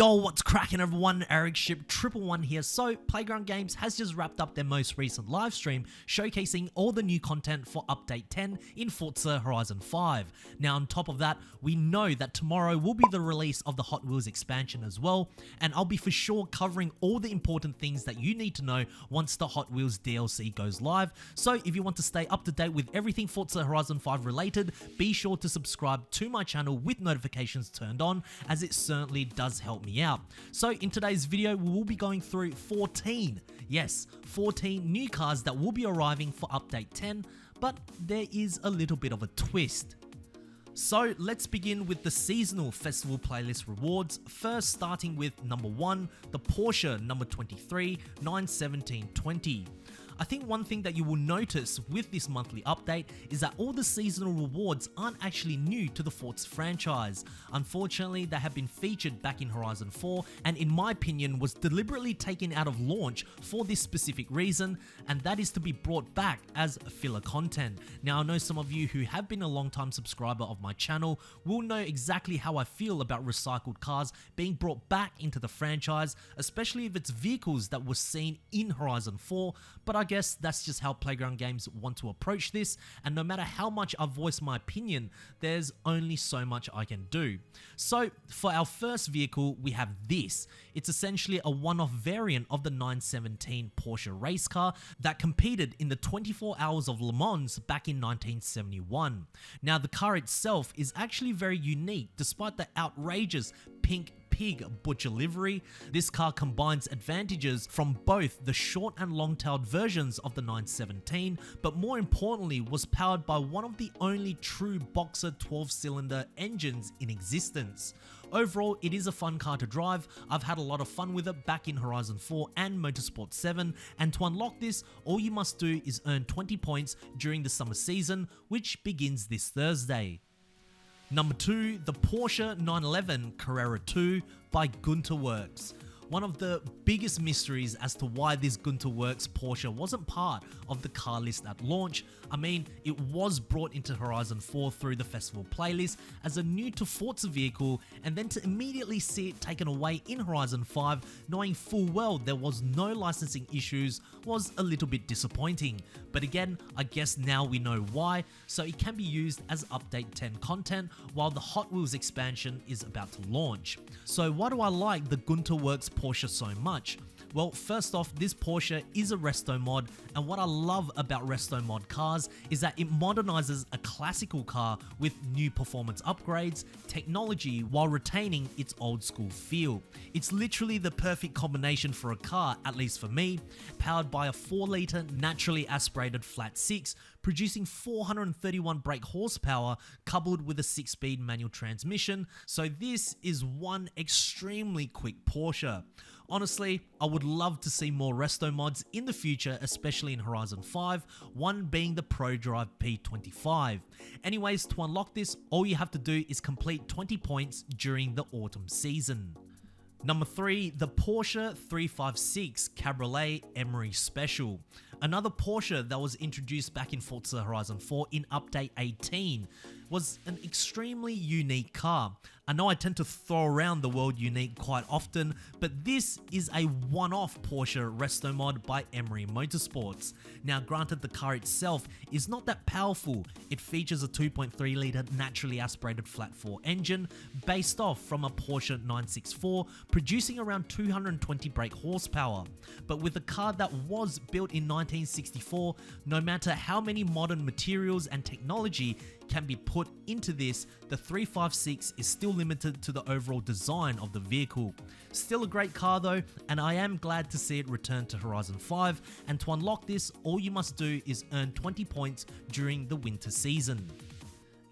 Yo, what's cracking everyone? Ericship 111 here. So, Playground Games has just wrapped up their most recent live stream showcasing all the new content for Update 10 in Forza Horizon 5. Now, on top of that, we know that tomorrow will be the release of the Hot Wheels expansion as well, and I'll be for sure covering all the important things that you need to know once the Hot Wheels DLC goes live. So, if you want to stay up to date with everything Forza Horizon 5 related, be sure to subscribe to my channel with notifications turned on, as it certainly does help me out. So in today's video, we will be going through 14 new cars that will be arriving for Update 10, but there is a little bit of a twist. So let's begin with the seasonal festival playlist rewards, first starting with number 1, the Porsche number 23 91720. I think one thing that you will notice with this monthly update is that all the seasonal rewards aren't actually new to the Forza franchise. Unfortunately, they have been featured back in Horizon 4 and in my opinion was deliberately taken out of launch for this specific reason, and that is to be brought back as filler content. Now I know some of you who have been a long time subscriber of my channel will know exactly how I feel about recycled cars being brought back into the franchise, especially if it's vehicles that were seen in Horizon 4, but I guess that's just how Playground Games want to approach this, and no matter how much I voice my opinion, there's only so much I can do. So for our first vehicle, we have this. It's essentially a one-off variant of the 917 Porsche race car that competed in the 24 Hours of Le Mans back in 1971. Now the car itself is actually very unique despite the outrageous pink pig butcher livery. This car combines advantages from both the short and long-tailed versions of the 917, but more importantly was powered by one of the only true boxer 12-cylinder engines in existence. Overall, it is a fun car to drive. I've had a lot of fun with it back in Horizon 4 and Motorsport 7, and to unlock this, all you must do is earn 20 points during the summer season, which begins this Thursday. Number 2, the Porsche 911 Carrera 2 by Gunter Works. One of the biggest mysteries as to why this Gunter Works Porsche wasn't part of the car list at launch. I mean, it was brought into Horizon 4 through the festival playlist as a new to Forza vehicle, and then to immediately see it taken away in Horizon 5, knowing full well there was no licensing issues, was a little bit disappointing. But again, I guess now we know why, so it can be used as Update 10 content while the Hot Wheels expansion is about to launch. So why do I like the Gunter Works Porsche so much? Well, first off, this Porsche is a resto mod, and what I love about resto mod cars is that it modernizes a classical car with new performance upgrades, technology, while retaining its old school feel. It's literally the perfect combination for a car, at least for me, powered by a 4-litre naturally aspirated flat 6, producing 431 brake horsepower coupled with a 6-speed manual transmission, so this is one extremely quick Porsche. Honestly, I would love to see more resto mods in the future, especially in Horizon 5, one being the ProDrive P25. Anyways, to unlock this, all you have to do is complete 20 points during the autumn season. Number 3, the Porsche 356 Cabriolet Emery Special. Another Porsche that was introduced back in Forza Horizon 4 in Update 18 was an extremely unique car. I know I tend to throw around the word unique quite often, but this is a one-off Porsche resto mod by Emery Motorsports. Now granted, the car itself is not that powerful. It features a 2.3 litre naturally aspirated flat 4 engine based off from a Porsche 964, producing around 220 brake horsepower. But with a car that was built in 1964, no matter how many modern materials and technology can be put into this, the 356 is still limited to the overall design of the vehicle. Still a great car though, and I am glad to see it return to Horizon 5, and to unlock this, all you must do is earn 20 points during the winter season.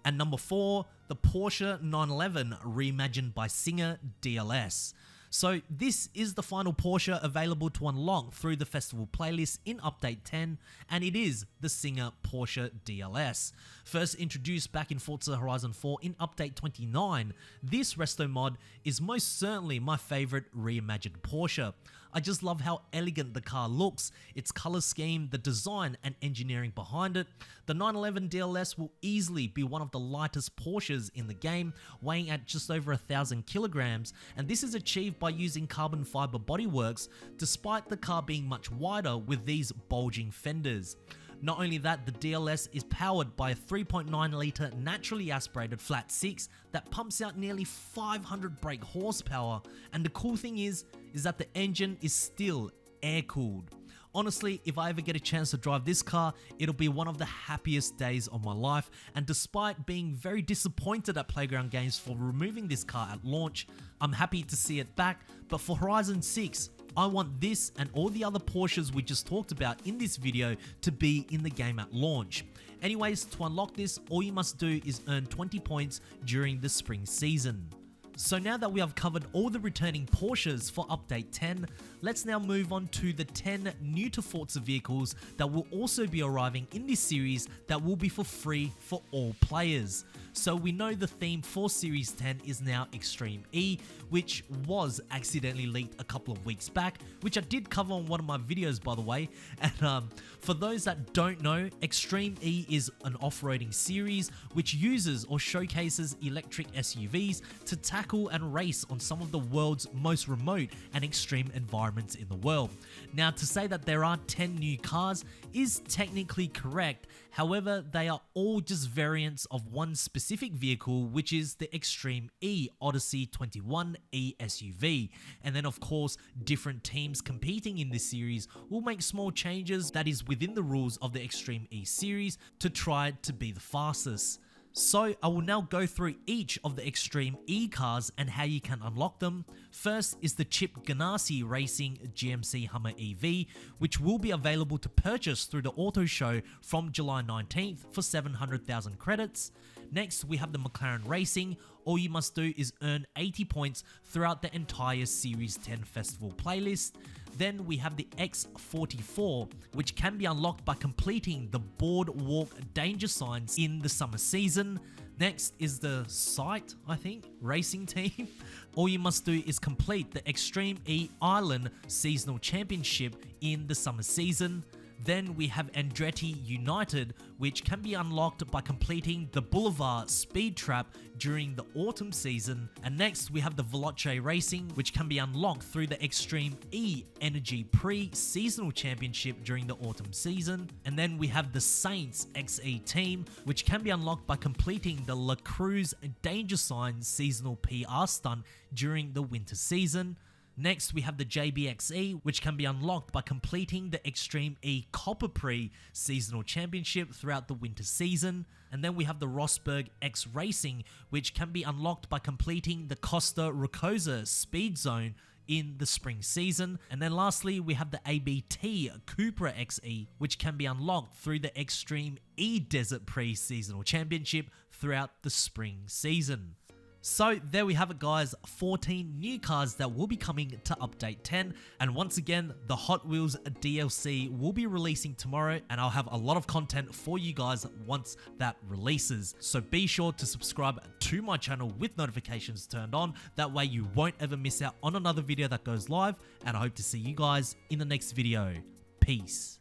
And number 4, the Porsche 911 reimagined by Singer DLS. So this is the final Porsche available to unlock through the festival playlist in Update 10, and it is the Singer Porsche DLS. First introduced back in Forza Horizon 4 in Update 29, this resto mod is most certainly my favorite reimagined Porsche. I just love how elegant the car looks, its color scheme, the design and engineering behind it. The 911 DLS will easily be one of the lightest Porsches in the game, weighing at just over 1,000 kilograms, and this is achieved by using carbon fiber bodyworks, despite the car being much wider with these bulging fenders. Not only that, the DLS is powered by a 3.9 litre naturally aspirated flat 6 that pumps out nearly 500 brake horsepower, and the cool thing is that the engine is still air cooled. Honestly, if I ever get a chance to drive this car, it'll be one of the happiest days of my life, and despite being very disappointed at Playground Games for removing this car at launch, I'm happy to see it back. But for Horizon 6, I want this and all the other Porsches we just talked about in this video to be in the game at launch. Anyways, to unlock this, all you must do is earn 20 points during the spring season. So now that we have covered all the returning Porsches for update 10, let's now move on to the 10 new to Forza vehicles that will also be arriving in this series that will be for free for all players. So we know the theme for Series 10 is now Extreme E, which was accidentally leaked a couple of weeks back, which I did cover on one of my videos by the way. And for those that don't know, Extreme E is an off-roading series which uses or showcases electric SUVs to tackle and race on some of the world's most remote and extreme environments in the world. Now, to say that there are 10 new cars is technically correct, however they are all just variants of one specific vehicle, which is the Extreme E Odyssey 21 E SUV. And then of course, different teams competing in this series will make small changes that is within the rules of the Extreme E series to try to be the fastest. So I will now go through each of the Extreme E cars and how you can unlock them. First is the Chip Ganassi Racing GMC Hummer EV, which will be available to purchase through the auto show from July 19th for 700,000 credits. Next, we have the McLaren Racing. All you must do is earn 80 points throughout the entire Series 10 Festival playlist. Then we have the X44, which can be unlocked by completing the boardwalk danger signs in the summer season. Next is the Sight, I think, racing team. All you must do is complete the Extreme E Island Seasonal Championship in the summer season. Then we have Andretti United, which can be unlocked by completing the Boulevard Speed Trap during the autumn season. And next we have the Veloce Racing, which can be unlocked through the Extreme E Energy Pre-Seasonal Championship during the autumn season. And then we have the Saints XE Team, which can be unlocked by completing the La Cruz Danger Sign Seasonal PR Stunt during the winter season. Next, we have the JBXE, which can be unlocked by completing the Extreme E Copper Prix Seasonal Championship throughout the winter season. And then we have the Rosberg X Racing, which can be unlocked by completing the Costa Rocosa Speed Zone in the spring season. And then lastly, we have the ABT Cupra XE, which can be unlocked through the Extreme E Desert Prix Seasonal Championship throughout the spring season. So there we have it guys, 14 new cars that will be coming to update 10, and once again the Hot Wheels DLC will be releasing tomorrow, and I'll have a lot of content for you guys once that releases. So be sure to subscribe to my channel with notifications turned on, that way you won't ever miss out on another video that goes live, and I hope to see you guys in the next video. Peace.